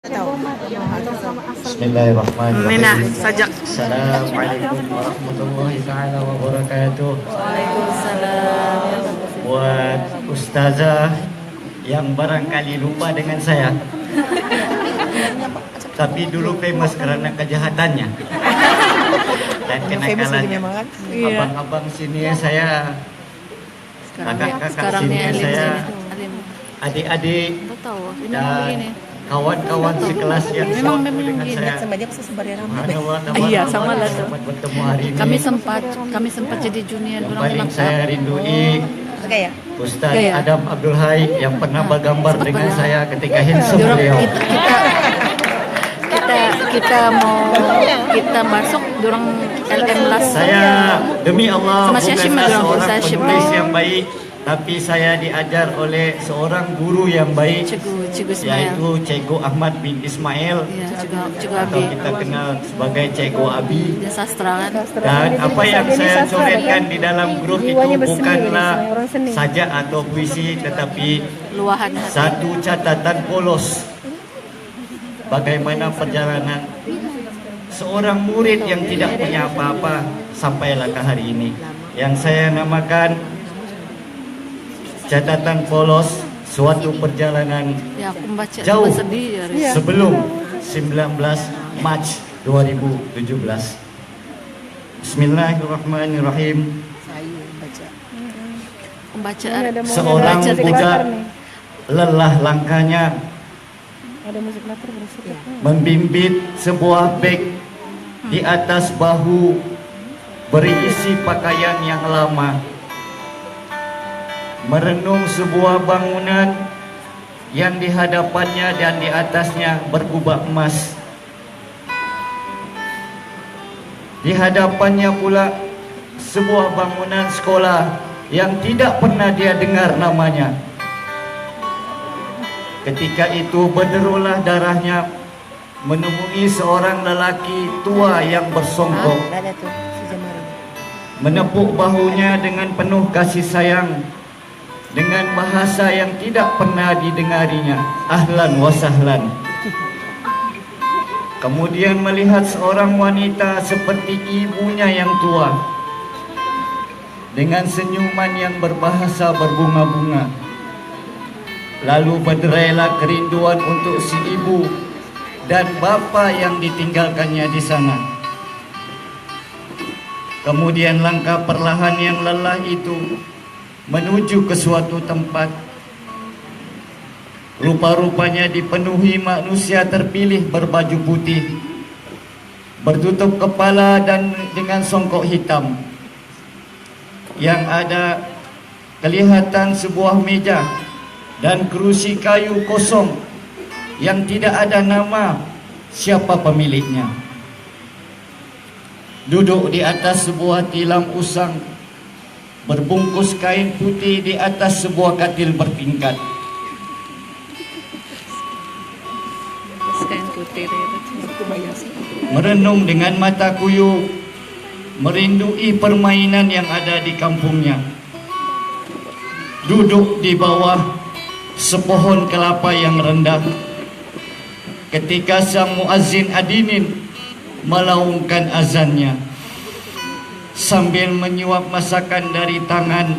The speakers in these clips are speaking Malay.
Bismillahirrahmanirrahim. Sajak. Assalamualaikum warahmatullahi taala wabarakatuh. Waalaikumsalam. Buat ustazah yang barangkali lupa dengan saya, tapi dulu famous karena kejahatannya dan kenakalannya. Abang-abang sini saya, kakak-kakak sini saya, adik-adik dan kawan-kawan sekelas yang sama dengan saya. Iya, sama lah tuh. Bertemu hari ini. Kami sempat jadi junior Yang orang paling lengkap. saya rindui Ustaz Gaya. Adam Abdul Hai yang pernah bergambar dengan saya ketika handsome beliau. Kita masuk dorang LM las. Saya demi Allah Sama Syashim bukanlah dorang seorang Syashim. penulis yang baik, tapi saya diajar oleh seorang guru yang baik, Cikgu Ismail. yaitu Cikgu Ahmad bin Ismail, Iya, Cikgu atau Abi. kita kenal sebagai Cikgu Abi. Dia sastra kan. Dan apa yang saya coretkan di dalam grup itu bukanlah sajak atau puisi, tetapi Luahan hati. satu catatan polos bagaimana perjalanan seorang murid yang tidak punya apa-apa sampailah ke hari ini, yang saya namakan catatan polos suatu perjalanan Ya, aku membaca jauh sedih ya. Riz. sebelum 19 Mac 2017. Bismillahirrahmanirrahim. Pembacaan. Seorang budak lelah langkahnya membimbit sebuah beg di atas bahu berisi pakaian yang lama, merenung sebuah bangunan yang di hadapannya dan di atasnya berkubah emas. Di hadapannya pula sebuah bangunan sekolah yang tidak pernah dia dengar namanya. Ketika itu berderulah darahnya menemui seorang lelaki tua yang bersongkok, menepuk bahunya dengan penuh kasih sayang, dengan bahasa yang tidak pernah didengarinya, ahlan wa sahlan. Kemudian melihat seorang wanita seperti ibunya yang tua, dengan senyuman yang berbahasa berbunga-bunga. Lalu berderailah kerinduan untuk si ibu dan bapa yang ditinggalkannya di sana. Kemudian langkah perlahan yang lelah itu menuju ke suatu tempat. Rupa-rupanya dipenuhi manusia terpilih berbaju putih, bertutup kepala dan dengan songkok hitam. Yang ada kelihatan sebuah meja dan kerusi kayu kosong yang tidak ada nama siapa pemiliknya. Duduk di atas sebuah tilam usang berbungkus kain putih di atas sebuah katil bertingkat. Kain putih. Merenung dengan mata kuyu, merindui permainan yang ada di kampungnya. Duduk di bawah sepohon kelapa yang rendah ketika sang muazzin adinin melaungkan azannya, sambil menyuap masakan dari tangan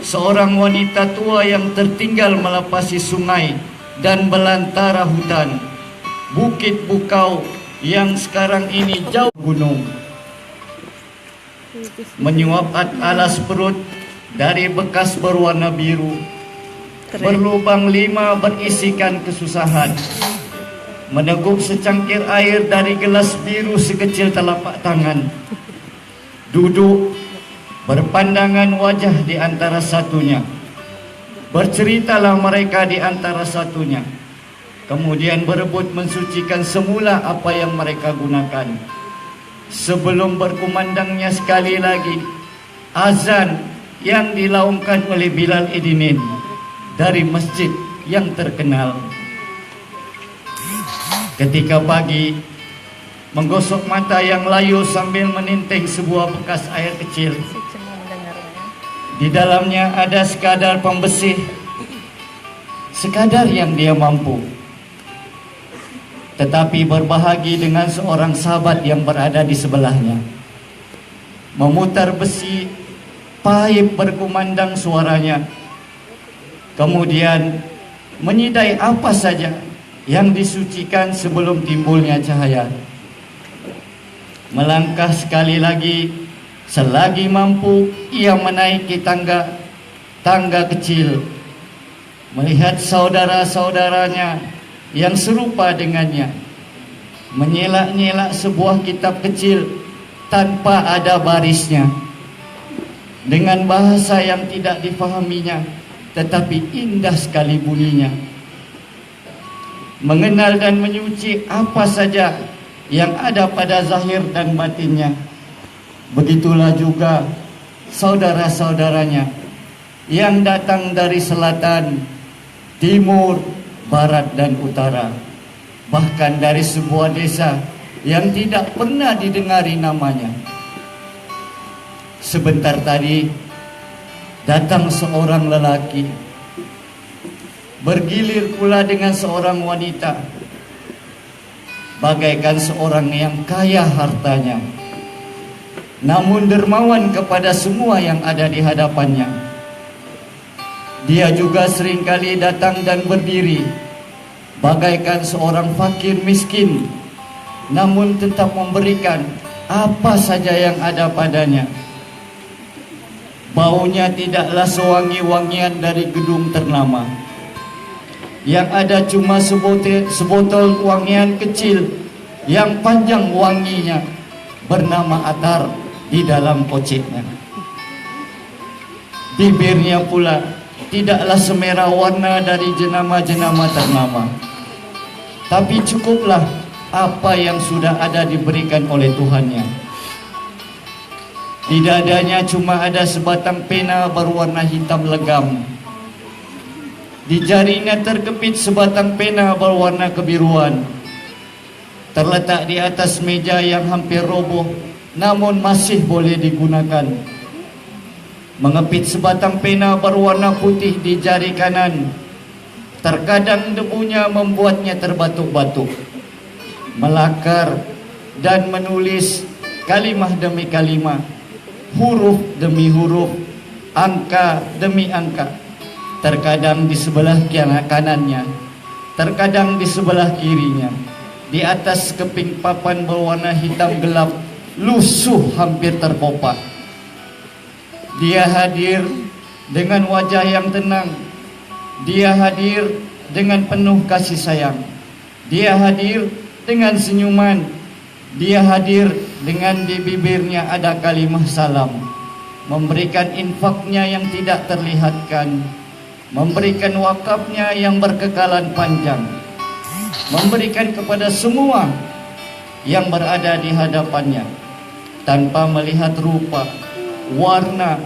seorang wanita tua yang tertinggal melepasi sungai dan belantara hutan, bukit bukau yang sekarang ini jauh gunung. Menyuap alas perut dari bekas berwarna biru, berlubang 5 berisikan kesusahan. Meneguk secangkir air dari gelas biru sekecil telapak tangan. Duduk berpandangan wajah di antara satunya. Berceritalah mereka di antara satunya. Kemudian berebut mensucikan semula apa yang mereka gunakan. Sebelum berkumandangnya sekali lagi azan yang dilaungkan oleh Bilal Idinin dari masjid yang terkenal. Ketika pagi, menggosok mata yang layu sambil meninteng sebuah bekas air kecil. Di dalamnya ada sekadar pembersih, sekadar yang dia mampu. tetapi berbahagi dengan seorang sahabat yang berada di sebelahnya. Memutar besi, pahit berkumandang suaranya. Kemudian menyidai apa saja yang disucikan sebelum timbulnya cahaya. Melangkah sekali lagi, selagi mampu ia menaiki tangga kecil, melihat saudara-saudaranya yang serupa dengannya menyelak-nyelak sebuah kitab kecil tanpa ada barisnya, dengan bahasa yang tidak difahaminya, tetapi indah sekali bunyinya. Mengenal dan menyuci apa saja yang ada pada zahir dan batinnya. Begitulah juga saudara-saudaranya yang datang dari selatan, timur, barat dan utara, bahkan dari sebuah desa yang tidak pernah didengari namanya. Sebentar tadi datang seorang lelaki, bergilir pula dengan seorang wanita, bagaikan seorang yang kaya hartanya, namun dermawan kepada semua yang ada di hadapannya. Dia juga seringkali datang dan berdiri, bagaikan seorang fakir miskin, namun tetap memberikan apa saja yang ada padanya. Baunya tidaklah sewangi-wangian dari gedung ternama. Yang ada cuma sebotol wangian kecil yang panjang wanginya, bernama atar di dalam poceknya. Bibirnya pula tidaklah semerah warna dari jenama-jenama ternama, tapi cukuplah apa yang sudah ada diberikan oleh Tuhannya. Di dadanya cuma ada sebatang pena berwarna hitam legam. Di jarinya terkepit sebatang pena berwarna kebiruan. Terletak di atas meja yang hampir roboh, namun masih boleh digunakan. Mengepit sebatang pena berwarna putih di jari kanan. Terkadang debunya membuatnya terbatuk-batuk, melakar dan menulis kalimah demi kalimah, huruf demi huruf, angka demi angka. Terkadang di sebelah kanannya, terkadang di sebelah kirinya. Di atas keping papan berwarna hitam gelap, lusuh hampir terpopak. Dia hadir dengan wajah yang tenang. Dia hadir dengan penuh kasih sayang. Dia hadir dengan senyuman. Dia hadir dengan di bibirnya ada kalimah salam, memberikan infaknya yang tidak terlihatkan, memberikan wakafnya yang berkekalan panjang, memberikan kepada semua yang berada di hadapannya, tanpa melihat rupa, warna,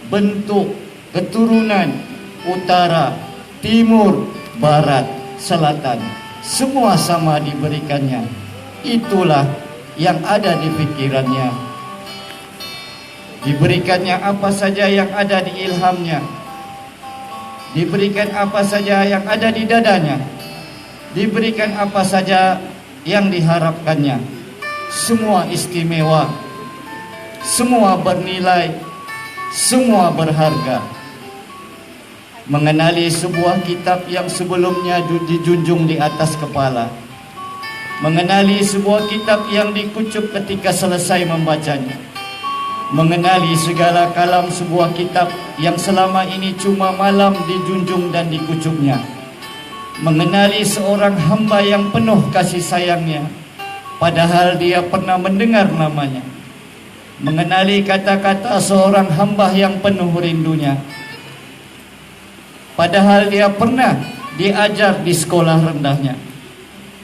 bentuk, keturunan, utara, timur, barat, selatan, semua sama diberikannya. Itulah yang ada di pikirannya. Diberikannya apa saja yang ada di ilhamnya. Diberikan apa saja yang ada di dadanya. Diberikan apa saja yang diharapkannya. Semua istimewa, semua bernilai, semua berharga. Mengenali sebuah kitab yang sebelumnya dijunjung di atas kepala. Mengenali sebuah kitab yang dikucuk ketika selesai membacanya. Mengenali segala kalam sebuah kitab yang selama ini cuma malam dijunjung dan dikucuknya. Mengenali seorang hamba yang penuh kasih sayangnya, padahal dia pernah mendengar namanya. Mengenali kata-kata seorang hamba yang penuh rindunya, padahal dia pernah diajar di sekolah rendahnya.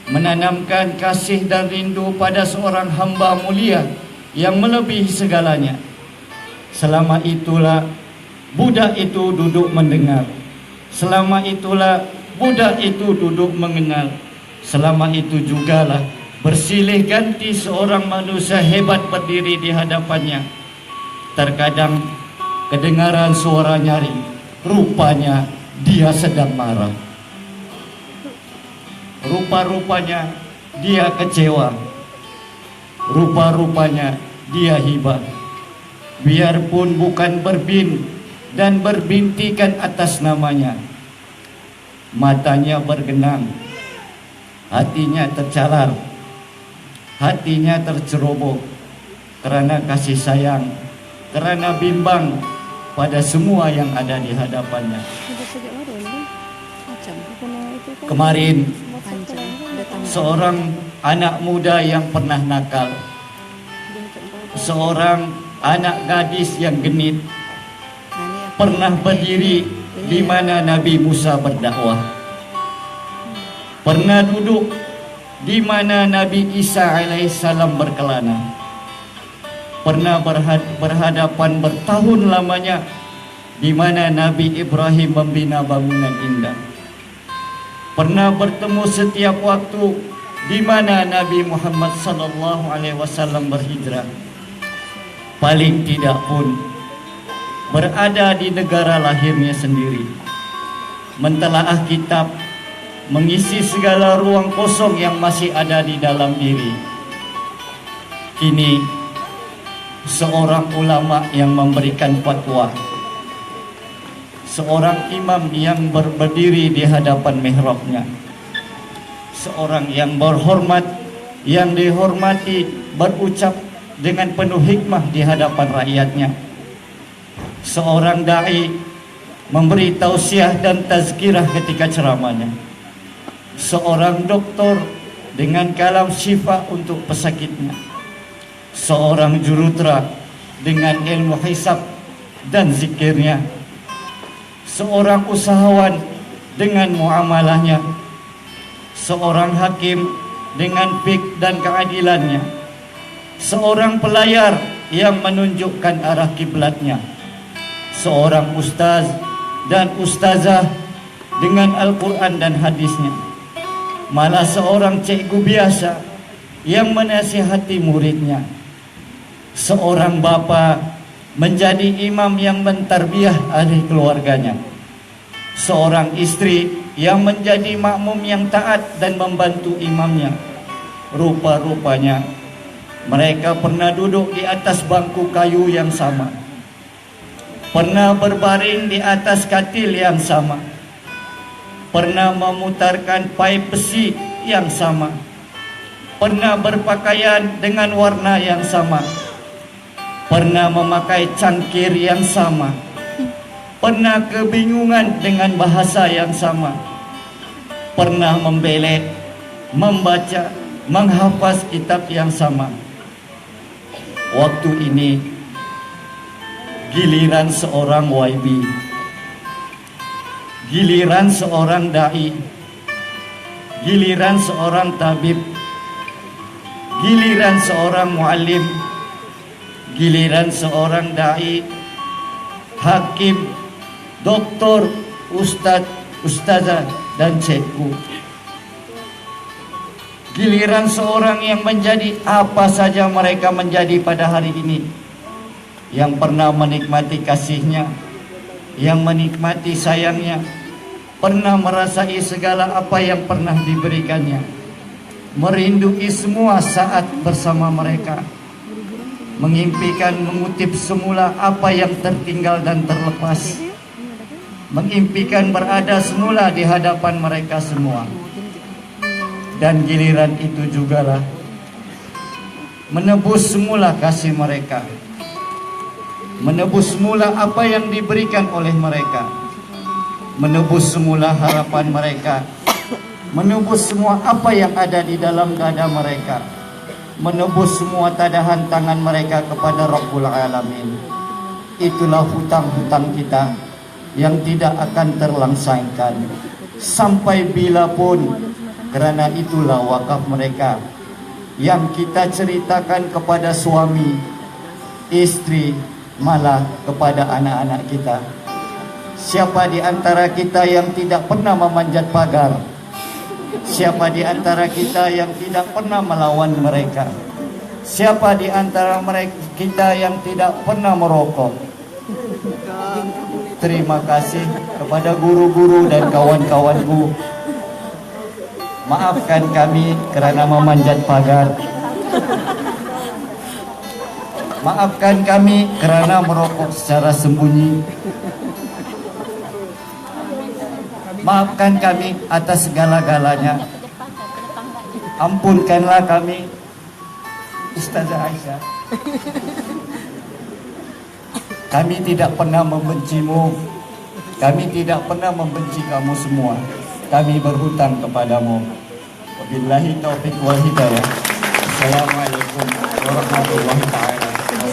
Menanamkan kasih dan rindu pada seorang hamba mulia yang melebihi segalanya. Selama itulah budak itu duduk mendengar. Selama itulah budak itu duduk mengenal. Selama itu jugalah bersilih ganti seorang manusia hebat berdiri di hadapannya. Terkadang kedengaran suara nyaring, rupanya dia sedang marah. Rupa-rupanya dia kecewa. Rupa-rupanya dia hibah. Biarpun bukan berbin dan berbintikan atas namanya. Matanya bergenang, hatinya tercalar, hatinya terceroboh karena kasih sayang, karena bimbang pada semua yang ada di hadapannya. Kemarin seorang anak muda yang pernah nakal, seorang anak gadis yang genit, pernah berdiri di mana Nabi Musa berdakwah, pernah duduk di mana Nabi Isa alaihissalam berkelana, pernah berhadapan bertahun lamanya di mana Nabi Ibrahim membina bangunan indah, pernah bertemu setiap waktu di mana Nabi Muhammad sallallahu alaihi wasallam berhijrah. Paling tidak pun berada di negara lahirnya sendiri, mentelaah kitab, mengisi segala ruang kosong yang masih ada di dalam diri. Kini seorang ulama yang memberikan fatwa, seorang imam yang berdiri di hadapan mihrabnya, seorang yang berhormat, yang dihormati, berucap dengan penuh hikmah di hadapan rakyatnya, seorang da'i memberi tausiah dan tazkirah ketika ceramahnya, seorang doktor dengan kalam syifa untuk pesakitnya, seorang jurutera dengan ilmu hisab dan zikirnya, seorang usahawan dengan muamalahnya, seorang hakim dengan fiqh dan keadilannya, seorang pelayar yang menunjukkan arah kiblatnya, seorang ustaz dan ustazah dengan Al-Quran dan hadisnya, malah seorang cikgu biasa yang menasihati muridnya, seorang bapa menjadi imam yang mentarbiah ahli keluarganya, seorang istri yang menjadi makmum yang taat dan membantu imamnya. Rupa-rupanya mereka pernah duduk di atas bangku kayu yang sama, pernah berbaring di atas katil yang sama, pernah memutarkan paip besi yang sama, pernah berpakaian dengan warna yang sama, pernah memakai cangkir yang sama, pernah kebingungan dengan bahasa yang sama, pernah membelek, membaca, menghafaz kitab yang sama. Waktu ini giliran seorang YB, giliran seorang da'i, giliran seorang tabib, giliran seorang muallim, giliran seorang da'i, hakim, doktor, ustadz, ustazah, dan cikgu. Giliran seorang yang menjadi apa saja mereka menjadi pada hari ini, yang pernah menikmati kasihnya, yang menikmati sayangnya, pernah merasai segala apa yang pernah diberikannya, merindui semua saat bersama mereka, mengimpikan mengutip semula apa yang tertinggal dan terlepas, mengimpikan berada semula di hadapan mereka semua. Dan giliran itu jugalah menebus semula kasih mereka, menebus semula apa yang diberikan oleh mereka, menebus semula harapan mereka, menebus semua apa yang ada di dalam dada mereka, menebus semua tadahan tangan mereka kepada Rabbul Alamin. Itulah hutang-hutang kita yang tidak akan terlangsangkan sampai bila pun. Kerana itulah wakaf mereka yang kita ceritakan kepada suami, istri, malah kepada anak-anak kita. Siapa di antara kita yang tidak pernah memanjat pagar? Siapa di antara kita yang tidak pernah melawan mereka? Siapa di antara mereka kita yang tidak pernah merokok? Terima kasih kepada guru-guru dan kawan-kawanku Maafkan kami kerana memanjat pagar. Maafkan kami kerana merokok secara sembunyi. Maafkan kami atas segala-galanya. Ampunkanlah kami, Ustazah Aisyah. Kami tidak pernah membencimu. Kami tidak pernah membenci kamu semua. Kami berhutang kepadamu. Wabillahi taufiq wal hidayah. Assalamualaikum warahmatullahi taala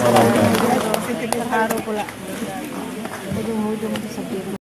wabarakatuh. Terharu pula. Ujung-ujung itu sepi.